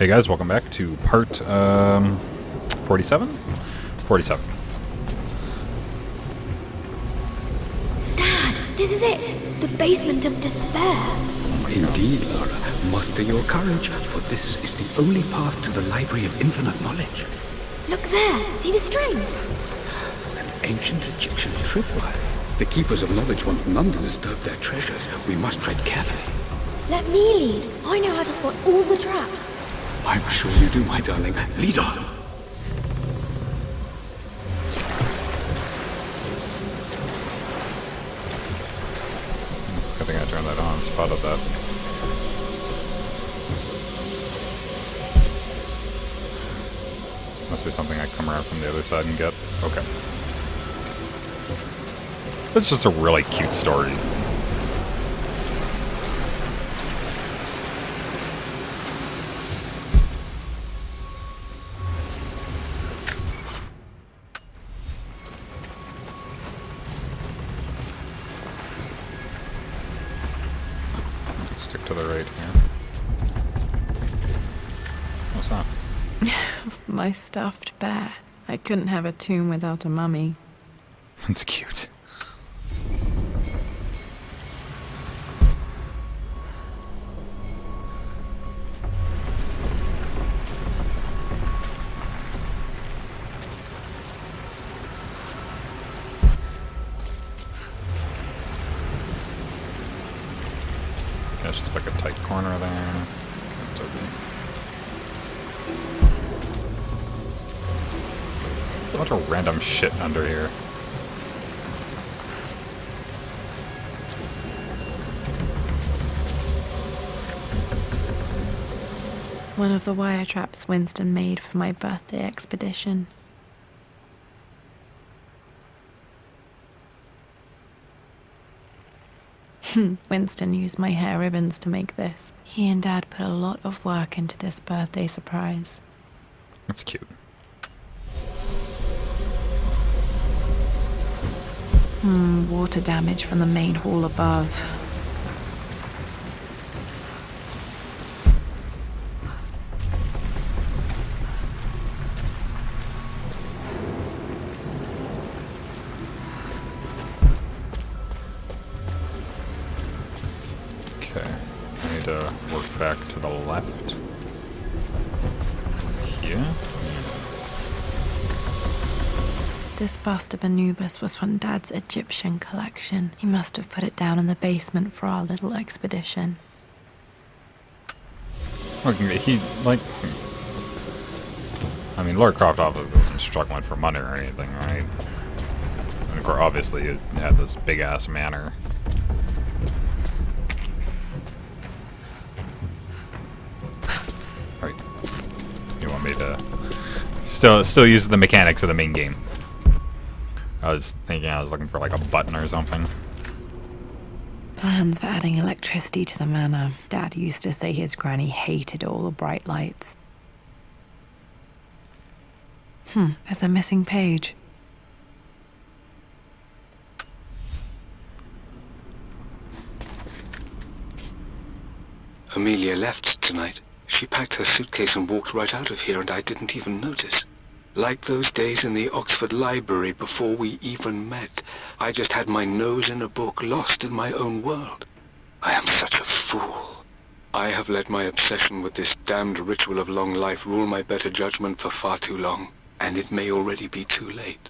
Hey guys, welcome back to part 47? 47. Dad, this is it! The basement of despair! Indeed, Lara. Muster your courage, for this is the only path to the Library of Infinite Knowledge. Look there! See the string? An ancient Egyptian tripwire. The Keepers of Knowledge want none to disturb their treasures. We must tread carefully. Let me lead. I know how to spot all the traps. I'm sure you do, my darling. Lead on! I think I turned that on, spotted that. Must be something I come around from the other side and get. Okay. It's just a really cute story. Stick to the right here. What's that? My stuffed bear. I couldn't have a tomb without a mummy. It's cute. Yeah, it's just like a tight corner there. It's okay. A bunch of random shit under here. One of the wire traps Winston made for my birthday expedition. Winston used my hair ribbons to make this. He and Dad put a lot of work into this birthday surprise. That's cute. Water damage from the main hall above. Okay, I need to work back to the left. Here. This bust of Anubis was from Dad's Egyptian collection. He must have put it down in the basement for our little expedition. Okay, I mean, Lara Croft obviously wasn't struggling for money or anything, right? And of course, obviously, he had this big-ass manor. Right. You want me to still use the mechanics of the main game? I was thinking I was looking for like a button or something. Plans for adding electricity to the manor. Dad used to say his granny hated all the bright lights. There's a missing page. Amelia left tonight. She packed her suitcase and walked right out of here, and I didn't even notice. Like those days in the Oxford Library before we even met, I just had my nose in a book, lost in my own world. I am such a fool. I have let my obsession with this damned ritual of long life rule my better judgment for far too long, and it may already be too late.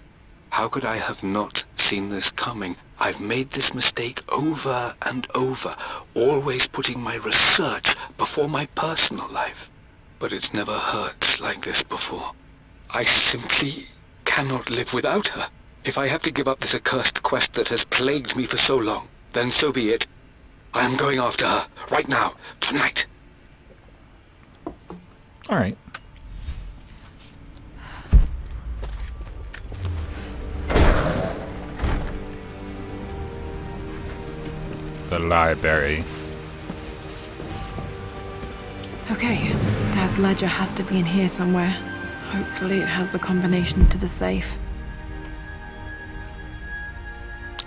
How could I have not seen this coming? I've made this mistake over and over, always putting my research before my personal life. But it's never hurt like this before. I simply cannot live without her. If I have to give up this accursed quest that has plagued me for so long, then so be it. I am going after her, right now, tonight. Alright. The library. Okay, Dad's ledger has to be in here somewhere. Hopefully it has the combination to the safe.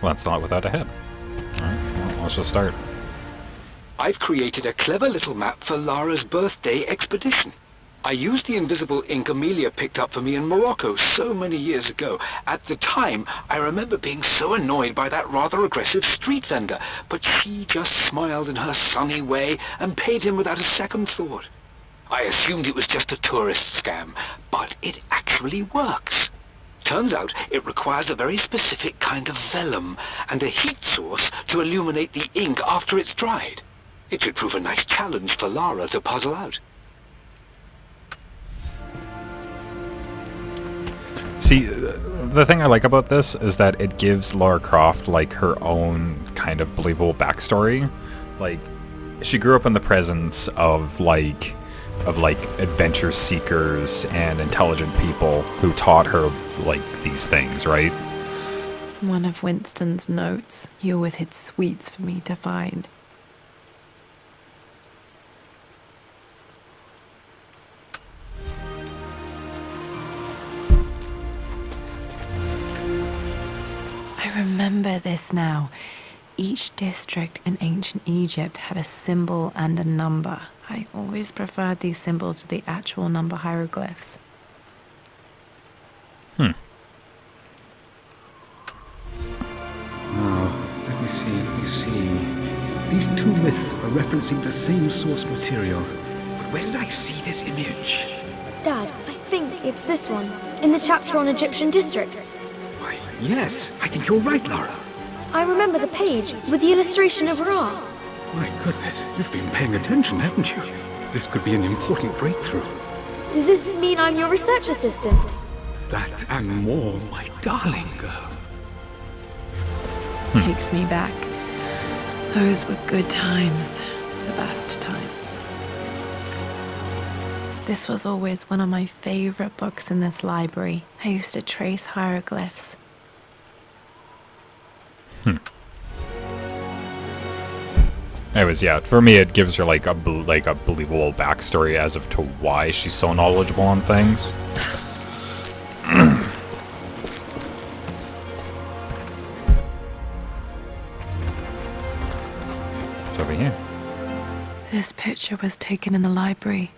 Well, that's not without a head. Alright, well, let's just start. I've created a clever little map for Lara's birthday expedition. I used the invisible ink Amelia picked up for me in Morocco so many years ago. At the time, I remember being so annoyed by that rather aggressive street vendor, but she just smiled in her sunny way and paid him without a second thought. I assumed it was just a tourist scam, but it actually works. Turns out it requires a very specific kind of vellum and a heat source to illuminate the ink after it's dried. It should prove a nice challenge for Lara to puzzle out. See, the thing I like about this is that it gives Lara Croft, like, her own kind of believable backstory. Like, she grew up in the presence of adventure seekers and intelligent people who taught her, like, these things, right? One of Winston's notes. He always hid sweets for me to find. I remember this now. Each district in ancient Egypt had a symbol and a number. I always preferred these symbols to the actual number hieroglyphs. Now, let me see. These two myths are referencing the same source material. But where did I see this image? Dad, I think it's this one, in the chapter on Egyptian districts. Why, yes, I think you're right, Lara. I remember the page with the illustration of Ra. My goodness, you've been paying attention, haven't you? This could be an important breakthrough. Does this mean I'm your research assistant? That and more, my darling girl. Takes me back. Those were good times. The best times. This was always one of my favorite books in this library. I used to trace hieroglyphs. Anyways, yeah, for me it gives her like a believable backstory as of to why she's so knowledgeable on things. It's over here. This picture was taken in the library.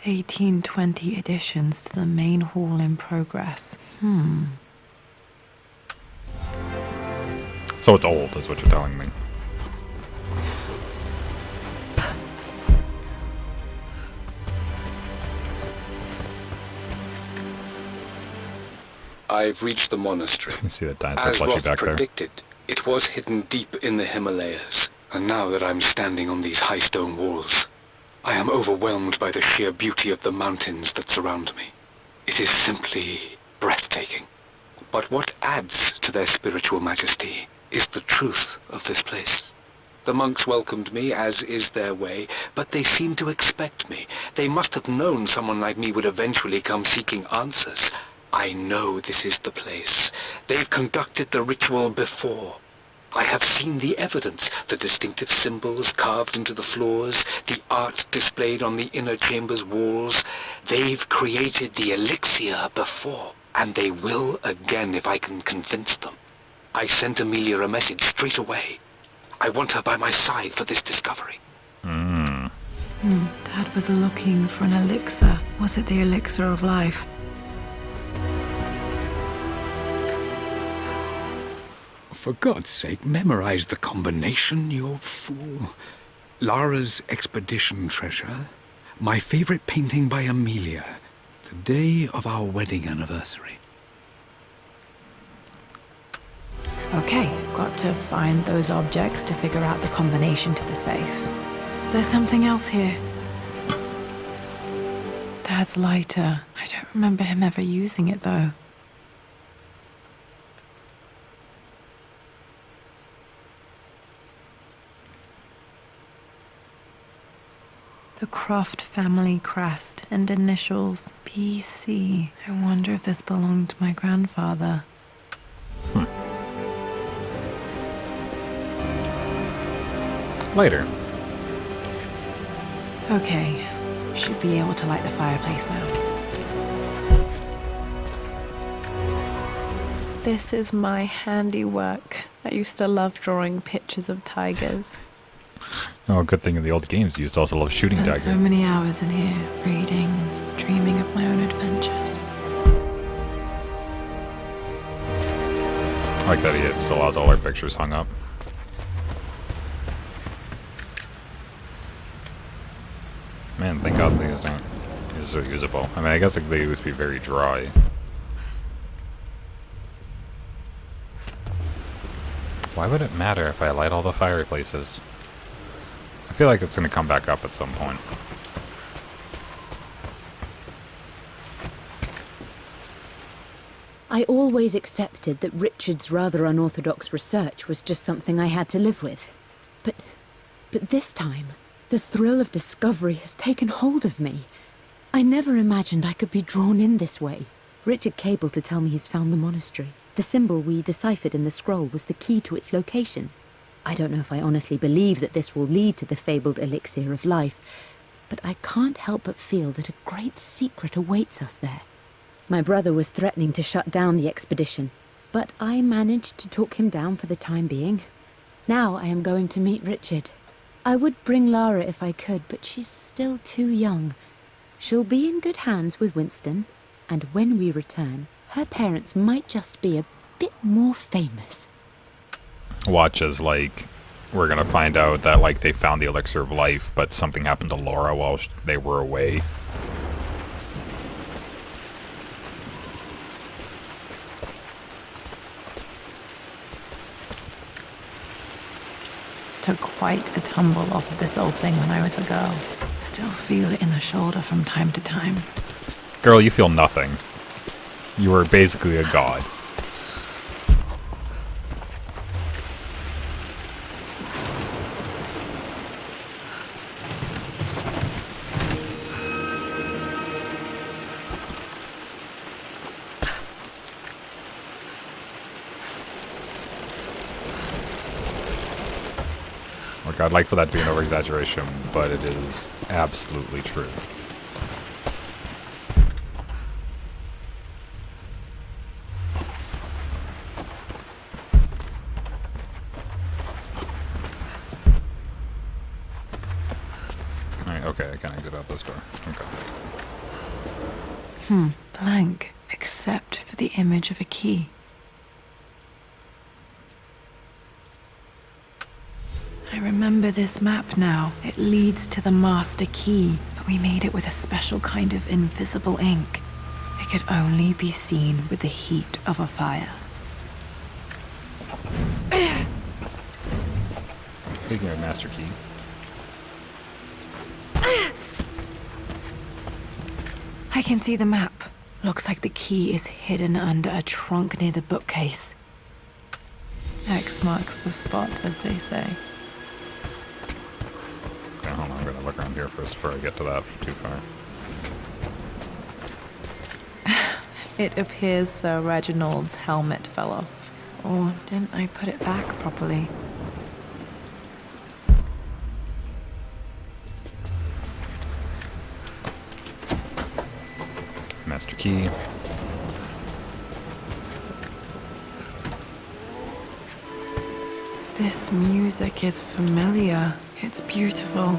(1820) additions to the main hall in progress. So it's old, is what you're telling me. I've reached the monastery. You see that dinosaur As plushie Roth back there? predicted, it was hidden deep in the Himalayas. And now that I'm standing on these high stone walls, I am overwhelmed by the sheer beauty of the mountains that surround me. It is simply breathtaking. But what adds to their spiritual majesty is the truth of this place. The monks welcomed me, as is their way, but they seemed to expect me. They must have known someone like me would eventually come seeking answers. I know this is the place. They've conducted the ritual before. I have seen the evidence, the distinctive symbols carved into the floors, the art displayed on the inner chamber's walls. They've created the elixir before, and they will again if I can convince them. I sent Amelia a message straight away. I want her by my side for this discovery. Dad was looking for an elixir. Was it the elixir of life? For God's sake, memorize the combination, you fool. Lara's expedition treasure, my favorite painting by Amelia, the day of our wedding anniversary. Okay, got to find those objects to figure out the combination to the safe. There's something else here. Dad's lighter. I don't remember him ever using it, though. The Croft family crest and initials PC. I wonder if this belonged to my grandfather. Later. Okay, should be able to light the fireplace now. This is my handiwork. I used to love drawing pictures of tigers. Oh, good thing in the old games you used to also love shooting Spent dagger. so many hours in here, reading, dreaming of my own adventures. I like that he still has all our pictures hung up. Man, thank God these are usable. I mean, I guess like, they used to be very dry. Why would it matter if I light all the fireplaces? I feel like it's going to come back up at some point. I always accepted that Richard's rather unorthodox research was just something I had to live with. But this time, the thrill of discovery has taken hold of me. I never imagined I could be drawn in this way. Richard cabled to tell me he's found the monastery. The symbol we deciphered in the scroll was the key to its location. I don't know if I honestly believe that this will lead to the fabled elixir of life, but I can't help but feel that a great secret awaits us there. My brother was threatening to shut down the expedition, but I managed to talk him down for the time being. Now I am going to meet Richard. I would bring Lara if I could, but she's still too young. She'll be in good hands with Winston, and when we return, her parents might just be a bit more famous. Watch as, like, we're going to find out that, like, they found the elixir of life, but something happened to Laura while they were away. Took quite a tumble off of this old thing when I was a girl. Still feel it in the shoulder from time to time. Girl, you feel nothing. You are basically a god. Look, I'd like for that to be an over-exaggeration, but it is absolutely true. Alright, okay, I can exit out this door. Okay. Blank, except for the image of a key. I remember this map now. It leads to the master key, but we made it with a special kind of invisible ink. It could only be seen with the heat of a fire. Speaking of master key. I can see the map. Looks like the key is hidden under a trunk near the bookcase. X marks the spot, as they say. Okay, hold on, I'm gonna look around here first before I get to that too far. It appears Sir Reginald's helmet fell off. Or didn't I put it back properly? Master key. This music is familiar. It's beautiful.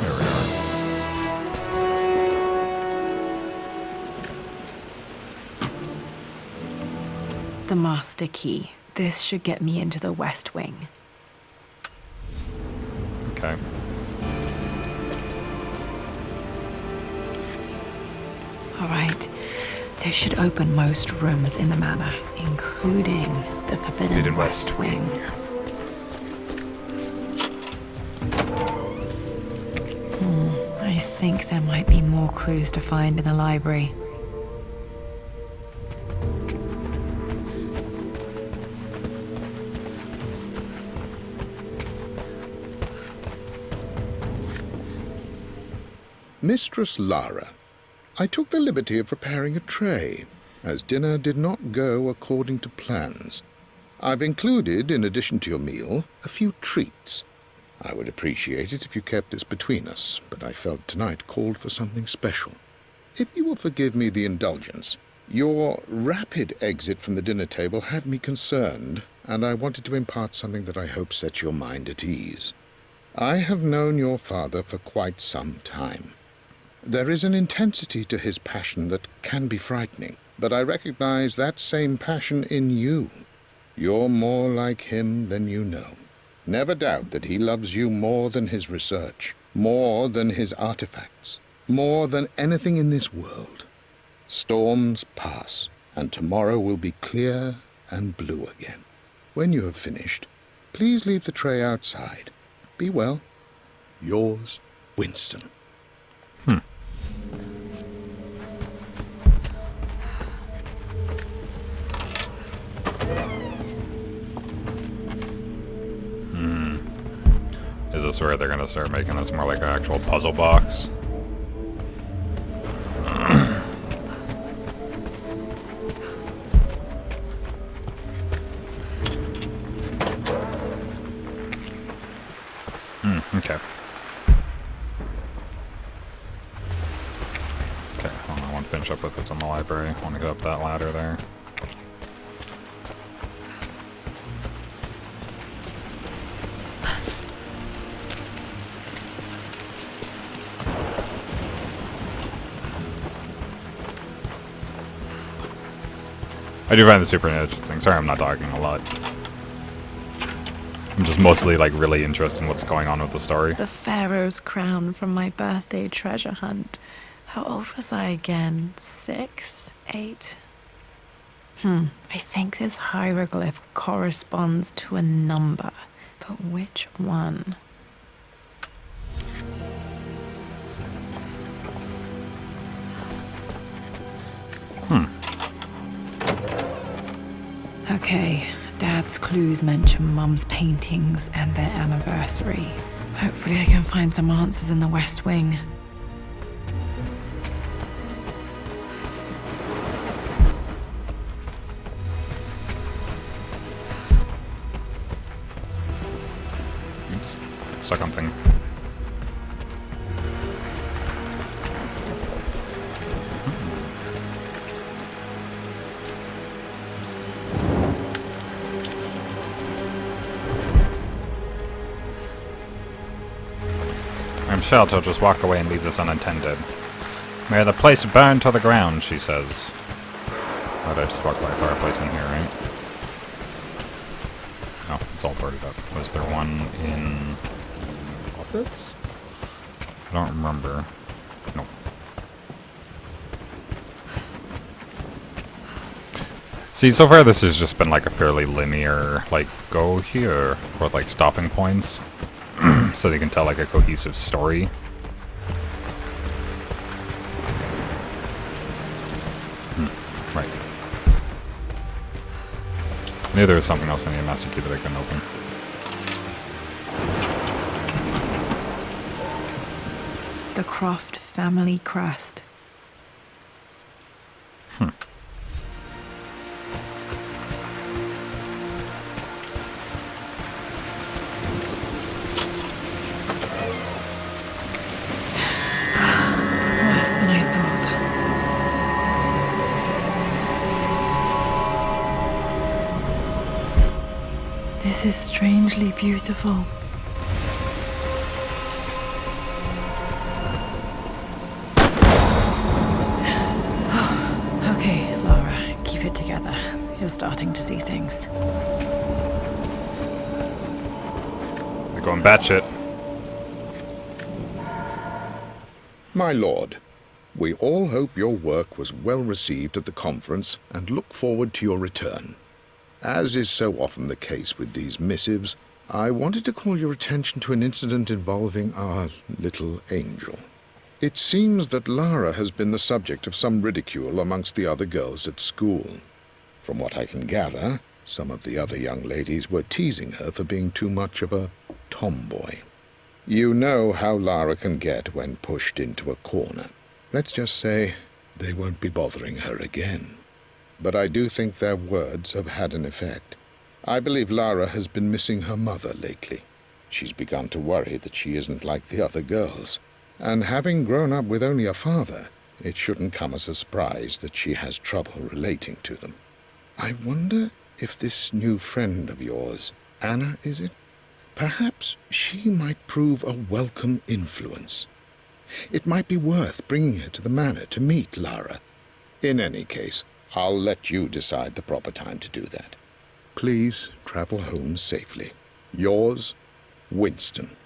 There we are. The master key. This should get me into the West Wing. Okay. All right. This should open most rooms in the manor, including the Forbidden West Wing. I think there might be more clues to find in the library. Mistress Lara, I took the liberty of preparing a tray, as dinner did not go according to plans. I've included, in addition to your meal, a few treats. I would appreciate it if you kept this between us, but I felt tonight called for something special. If you will forgive me the indulgence, your rapid exit from the dinner table had me concerned, and I wanted to impart something that I hope sets your mind at ease. I have known your father for quite some time. There is an intensity to his passion that can be frightening, but I recognize that same passion in you. You're more like him than you know. Never doubt that he loves you more than his research, more than his artifacts, more than anything in this world. Storms pass, and tomorrow will be clear and blue again. When you have finished, please leave the tray outside. Be well. Yours, Winston. Is this where they're gonna start making this more like an actual puzzle box? Okay. Okay, hold on, I want to finish up with what's in the library. I want to go up that ladder there. I do find this super interesting. Sorry I'm not talking a lot. I'm just mostly like really interested in what's going on with the story. The Pharaoh's crown from my birthday treasure hunt. How old was I again? 6? 8? I think this hieroglyph corresponds to a number. But which one? Okay, Dad's clues mention Mum's paintings and their anniversary. Hopefully I can find some answers in the West Wing. Oops, stuck on thing. I'm sure she'll just walk away and leave this unattended. May the place burn to the ground, she says. Oh, did I just walk by a fireplace in here, right? Oh, it's all boarded up. Was there one in the office? I don't remember. Nope. See, so far this has just been like a fairly linear, like, go here, with like stopping points. So they can tell like a cohesive story. Right. I knew there was something else in the master key that I couldn't open. The Croft family crest. Worse than I thought. This is strangely beautiful. Okay, Laura, keep it together. You're starting to see things. They're going batshit. My lord, we all hope your work was well received at the conference and look forward to your return. As is so often the case with these missives, I wanted to call your attention to an incident involving our little angel. It seems that Lara has been the subject of some ridicule amongst the other girls at school. From what I can gather, some of the other young ladies were teasing her for being too much of a tomboy. You know how Lara can get when pushed into a corner. Let's just say they won't be bothering her again. But I do think their words have had an effect. I believe Lara has been missing her mother lately. She's begun to worry that she isn't like the other girls. And having grown up with only a father, it shouldn't come as a surprise that she has trouble relating to them. I wonder if this new friend of yours, Anna, is it? Perhaps she might prove a welcome influence. It might be worth bringing her to the manor to meet Lara. In any case, I'll let you decide the proper time to do that. Please travel home safely. Yours, Winston.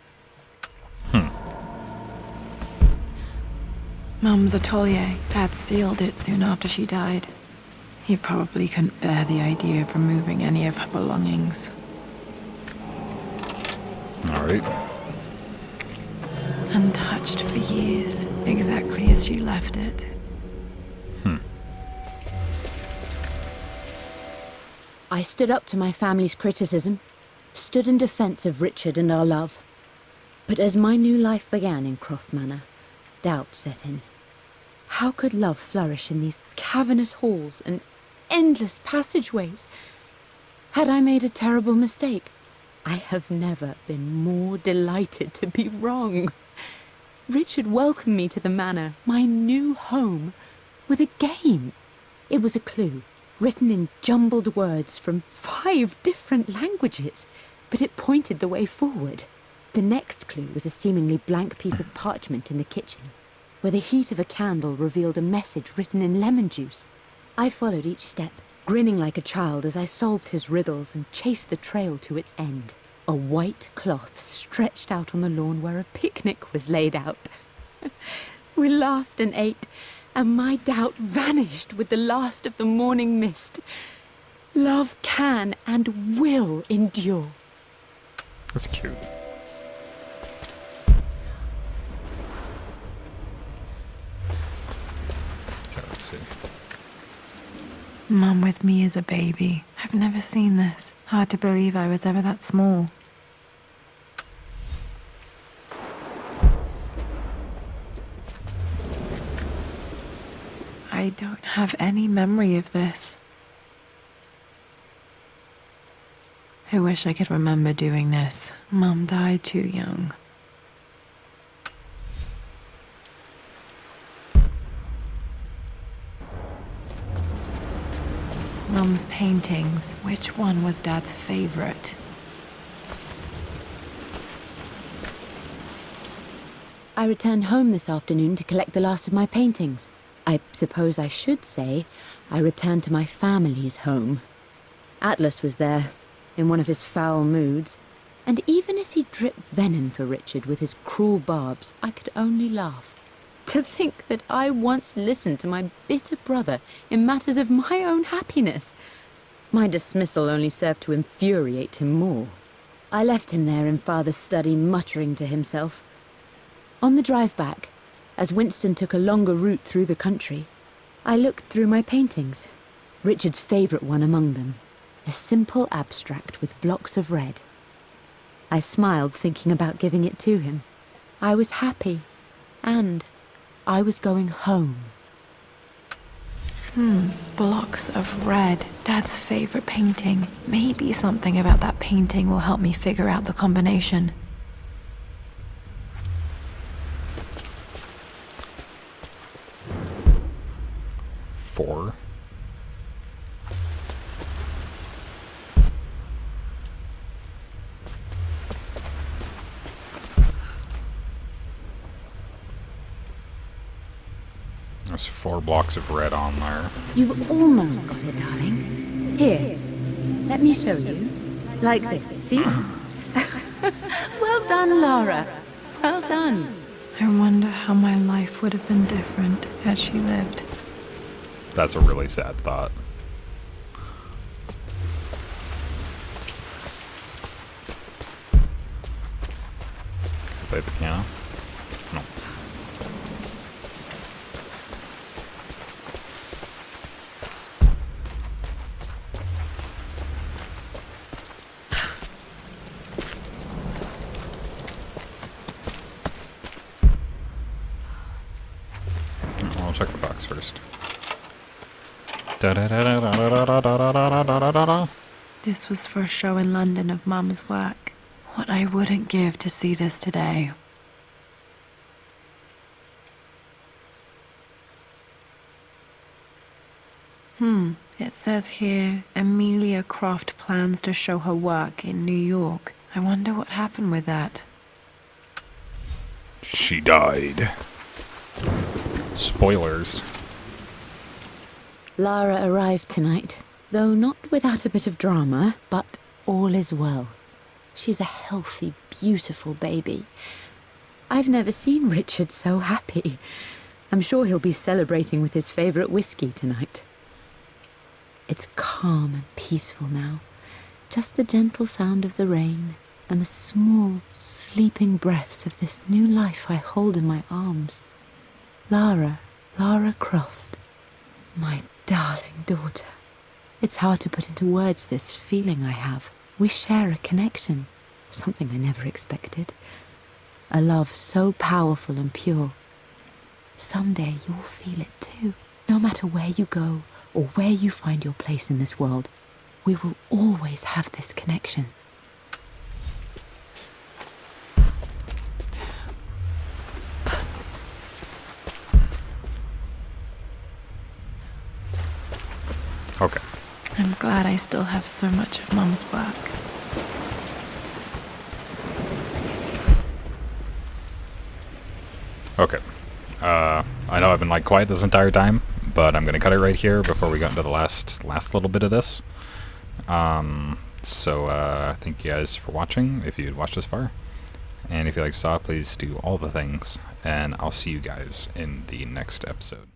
Mum's atelier. Dad sealed it soon after she died. He probably couldn't bear the idea of removing any of her belongings. Alright. Untouched for years, exactly as she left it. I stood up to my family's criticism, stood in defense of Richard and our love. But as my new life began in Croft Manor, doubt set in. How could love flourish in these cavernous halls and endless passageways? Had I made a terrible mistake? I have never been more delighted to be wrong. Richard welcomed me to the manor, my new home, with a game. It was a clue, written in jumbled words from 5 different languages, but it pointed the way forward. The next clue was a seemingly blank piece of parchment in the kitchen, where the heat of a candle revealed a message written in lemon juice. I followed each step, grinning like a child as I solved his riddles and chased the trail to its end. A white cloth stretched out on the lawn where a picnic was laid out. We laughed and ate, and my doubt vanished with the last of the morning mist. Love can and will endure. That's cute. Okay, let's see. Mum with me as a baby. I've never seen this. Hard to believe I was ever that small. I don't have any memory of this. I wish I could remember doing this. Mum died too young. Mum's paintings. Which one was Dad's favorite? I returned home this afternoon to collect the last of my paintings. I suppose I should say I returned to my family's home. Atlas was there, in one of his foul moods, and even as he dripped venom for Richard with his cruel barbs, I could only laugh. To think that I once listened to my bitter brother in matters of my own happiness. My dismissal only served to infuriate him more. I left him there in Father's study, muttering to himself. On the drive back, as Winston took a longer route through the country, I looked through my paintings, Richard's favourite one among them, a simple abstract with blocks of red. I smiled, thinking about giving it to him. I was happy, and I was going home. Blocks of red. Dad's favorite painting. Maybe something about that painting will help me figure out the combination. Four. There's 4 blocks of red on there. You've almost got it, darling. Here, let me show you. Like this, see? Well done, Lara. Well done. I wonder how my life would have been different had she lived. That's a really sad thought. Play the piano? No. I'll check the box first. This was for a show in London of Mum's work. What I wouldn't give to see this today. It says here, Amelia Croft plans to show her work in New York. I wonder what happened with that. She died. Spoilers. Lara arrived tonight, though not without a bit of drama, but all is well. She's a healthy, beautiful baby. I've never seen Richard so happy. I'm sure he'll be celebrating with his favourite whiskey tonight. It's calm and peaceful now. Just the gentle sound of the rain and the small, sleeping breaths of this new life I hold in my arms. Lara Croft, my darling daughter. It's hard to put into words this feeling I have. We share a connection, something I never expected. A love so powerful and pure. Someday you'll feel it too. No matter where you go or where you find your place in this world, we will always have this connection. Okay. I'm glad I still have so much of Mum's work. Okay. I know I've been like quiet this entire time, but I'm gonna cut it right here before we get into the last little bit of this. Thank you guys for watching, if you'd watched this far. And if you like saw, please do all the things, and I'll see you guys in the next episode.